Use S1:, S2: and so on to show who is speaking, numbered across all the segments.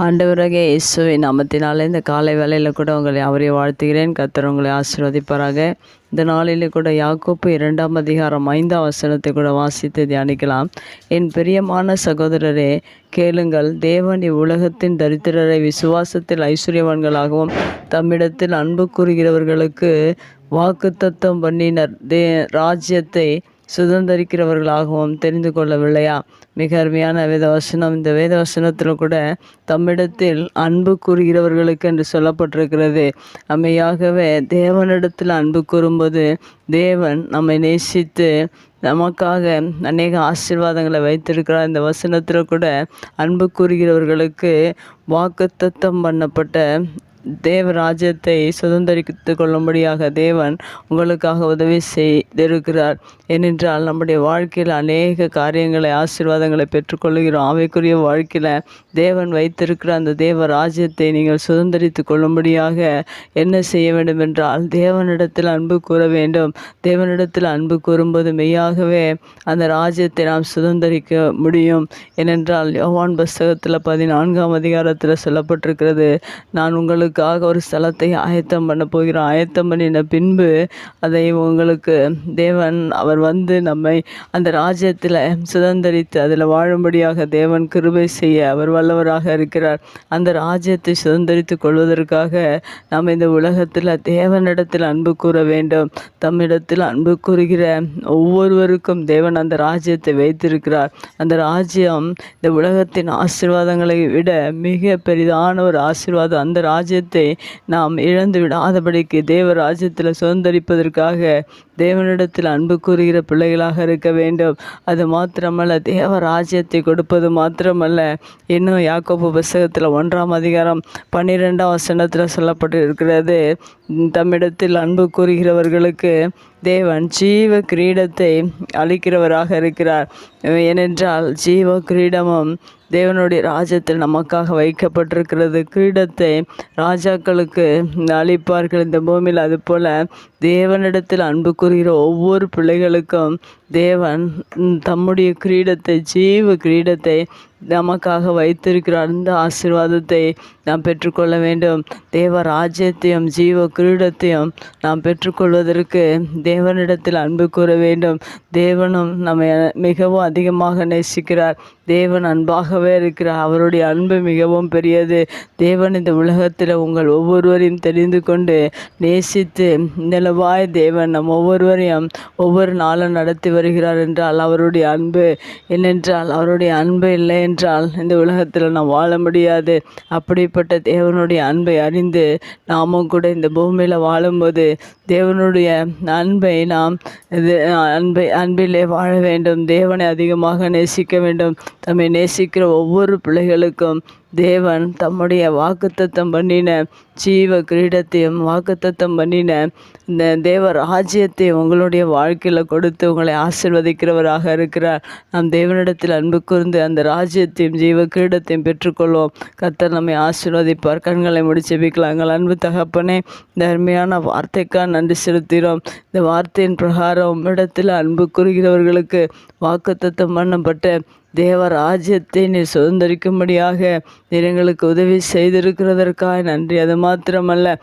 S1: ஆண்டவராகிய இயேசுவின் நாமத்தினாலே இந்த காலை வேளையில் கூட உங்களை அவரை வாழ்த்துகிறேன். கர்த்தர் உங்களை ஆசீர்வதிப்பாராக. இந்த நாளிலே கூட யாக்கோப்பு 2:5 கூட வாசித்து தியானிக்கலாம். என் பிரியமான சகோதரரே, கேளுங்கள். தேவன் இவ்வுலகத்தின் தரித்திரரை விசுவாசத்தில் ஐஸ்வர்யவான்களாகவும் தம்மிடத்தில் அன்பு கூறுகிறவர்களுக்கு வாக்குத்தத்தம் பண்ணினர் ராஜ்யத்தை சுதந்திரிக்கிறவர்களாகவும் தெரிந்து கொள்ளவில்லையா? மிக அருமையான வேதவசனம். இந்த வேதவசனத்தில் கூட தம்மிடத்தில் அன்பு கூறுகிறவர்களுக்கு என்று சொல்லப்பட்டிருக்கிறது. அம்மையாகவே தேவனிடத்தில் அன்பு கூறும்போது தேவன் நம்மை நேசித்து நமக்காக அநேக ஆசீர்வாதங்களை வைத்திருக்கிறார். இந்த வசனத்தில் கூட அன்பு கூறுகிறவர்களுக்கு வாக்குத்தத்தம் பண்ணப்பட்ட தேவ ராஜ்யத்தை சுதந்திரித்து கொள்ளும்படியாக தேவன் உங்களுக்காக உதவி செய்திருக்கிறார். ஏனென்றால் நம்முடைய வாழ்க்கையில் அநேக காரியங்களை ஆசீர்வாதங்களை பெற்றுக்கொள்கிறோம். அவைக்குரிய வாழ்க்கையில் தேவன் வைத்திருக்கிற அந்த தேவ ராஜ்யத்தை நீங்கள் சுதந்திரித்து கொள்ளும்படியாக என்ன செய்ய வேண்டும் என்றால் தேவனிடத்தில் அன்பு கூற வேண்டும். தேவனிடத்தில் அன்பு கூறும்போது மெய்யாகவே அந்த ராஜ்யத்தை நாம் சுதந்திரிக்க முடியும். ஏனென்றால் யோவான் புத்தகத்தில் 14 சொல்லப்பட்டிருக்கிறது, நான் உங்களுக்கு ஒரு ஸ்தலத்தை ஆயத்தம் பண்ண போகிறோம். ஆயத்தம் பண்ணின பின்பு அதை உங்களுக்கு தேவன் அவர் வந்து நம்மை அந்த ராஜ்யத்தில் சுதந்திரித்து அதில் வாழும்படியாக தேவன் கிருபை செய்ய அவர் வல்லவராக இருக்கிறார். அந்த ராஜ்யத்தை சுதந்திரித்து கொள்வதற்காக நாம் இந்த உலகத்தில் தேவனிடத்தில் அன்பு கூற வேண்டும். தம்மிடத்தில் அன்பு கூறுகிற ஒவ்வொருவருக்கும் தேவன் அந்த ராஜ்யத்தை வைத்திருக்கிறார். அந்த ராஜ்யம் இந்த உலகத்தின் ஆசீர்வாதங்களை விட மிக பெரிதான ஒரு ஆசீர்வாதம். அந்த ராஜ்யத்தை நாம் இழந்து விடாதபடிக்கு தேவ ராஜ்யத்தில் சுதந்திரிப்பதற்காக தேவனிடத்தில் அன்பு கூறுகிற பிள்ளைகளாக இருக்க வேண்டும். அது மாத்திரமல்ல, தேவ ராஜ்யத்தை கொடுப்பது மாத்திரமல்ல, இன்னும் யாக்கோபு புத்தகத்தில் 1:12 சொல்லப்பட்டு இருக்கிறது, தம்மிடத்தில் அன்பு கூறுகிறவர்களுக்கு தேவன் ஜீவ கிரீடத்தை அளிக்கிறவராக இருக்கிறார். ஏனென்றால் ஜீவ கிரீடமும் தேவனுடைய ராஜ்யத்தில் நமக்காக வைக்கப்பட்டிருக்கிறது. கிரீடத்தை ராஜாக்களுக்கு அளிப்பார்கள் இந்த பூமியில். அதுபோல் தேவனிடத்தில் அன்பு கூறுகிற ஒவ்வொரு பிள்ளைகளுக்கும் தேவன் தம்முடைய கிரீடத்தை, ஜீவ கிரீடத்தை நமக்காக வைத்திருக்கிறார். அந்த ஆசீர்வாதத்தை நாம் பெற்றுக்கொள்ள வேண்டும். தேவ ராஜ்யத்தையும் ஜீவ கிரீடத்தையும் நாம் பெற்றுக்கொள்வதற்கு தேவனிடத்தில் அன்பு கூற வேண்டும். தேவனும் நம்மை மிகவும் அதிகமாக நேசிக்கிறார். தேவன் அன்பாகவே இருக்கிறார். அவருடைய அன்பு மிகவும் பெரியது. தேவன் இந்த உலகத்தில் உங்கள் ஒவ்வொருவரையும் தெரிந்து கொண்டு நேசித்து நிலவாய் தேவன் நம் ஒவ்வொருவரையும் ஒவ்வொரு நாளும் நடத்தி வருகிறார் என்றால் அவருடைய அன்பு. ஏனென்றால் அவருடைய அன்பு இல்லை என்றால் இந்த உலகத்தில் நாம் வாழ முடியாது. அப்படிப்பட்ட தேவனுடைய அன்பை அறிந்து நாமும் கூட இந்த பூமியில் வாழும்போது தேவனுடைய அன்பை நாம் அன்பிலே வாழ வேண்டும். தேவனை அதிகமாக நேசிக்க வேண்டும். தம்மை நேசிக்கிற ஒவ்வொரு பிள்ளைகளுக்கும் தேவன் தம்முடைய வாக்குத்தத்தம் பண்ணின ஜீவ கிரீடத்தையும் வாக்குத்தத்தம் பண்ணின இந்த தேவ ராஜ்யத்தையும் உங்களுடைய வாழ்க்கையில் கொடுத்து உங்களை ஆசீர்வதிக்கிறவராக இருக்கிறார். நாம் தேவனிடத்தில் அன்பு கூர்ந்து அந்த ராஜ்யத்தையும் ஜீவ கிரீடத்தையும் பெற்றுக்கொள்வோம். கர்த்தர் நம்மை ஆசீர்வதிப்பார். கண்களை முடிச்சு ஜெபிக்கலாம். எங்கள் அன்பு தகப்பனே, இந்த அருமையான வார்த்தைக்காக நன்றி செலுத்துகிறோம். இந்த வார்த்தையின் பிரகாரம் உம்மிடத்தில் அன்பு கூறுகிறவர்களுக்கு வாக்குத்தத்தம் பண்ணப்பட்ட தேவ ராஜ்யத்தை நீர் சுதந்திரிக்கும்படியாக நீர் எங்களுக்கு உதவி செய்திருக்கிறதற்காக நன்றி. அது மாத்திரமல்ல,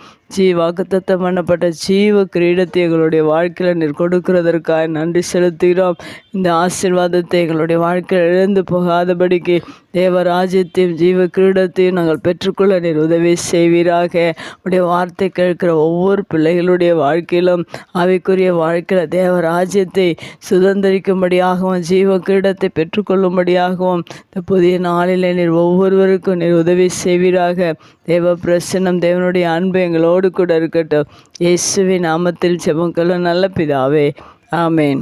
S1: வாக்குத்தத்தம் பண்ணப்பட்ட ஜீவ கிரீடத்தை எங்களுடைய வாழ்க்கையில் நீர் கொடுக்கிறதற்காக நன்றி செலுத்துகிறோம். இந்த ஆசீர்வாதத்தை எங்களுடைய வாழ்க்கையில் இழந்து போகாதபடிக்கு தேவ ராஜ்யத்தையும் ஜீவ கிரீடத்தையும் நாங்கள் பெற்றுக்கொள்ள நீர் உதவி செய்வீராக. உடைய வார்த்தை கேட்கிற ஒவ்வொரு பிள்ளைகளுடைய வாழ்க்கையிலும் அவைக்குரிய வாழ்க்கையில் தேவ ராஜ்யத்தை சுதந்திரிக்கும்படியாகவும் ஜீவ கிரீடத்தை பெற்றுக்கொள்ளும்படியாகவும் இந்த புதிய நாளில் நீர் ஒவ்வொருவருக்கும் நீர் உதவி செய்வீராக. தேவ பிரசன்னம், தேவனுடைய அன்பு எங்களோடு கூட இருக்கட்டும். இயேசுவின் நாமத்தில் ஜெபம் நல்ல பிதாவே, ஆமேன்.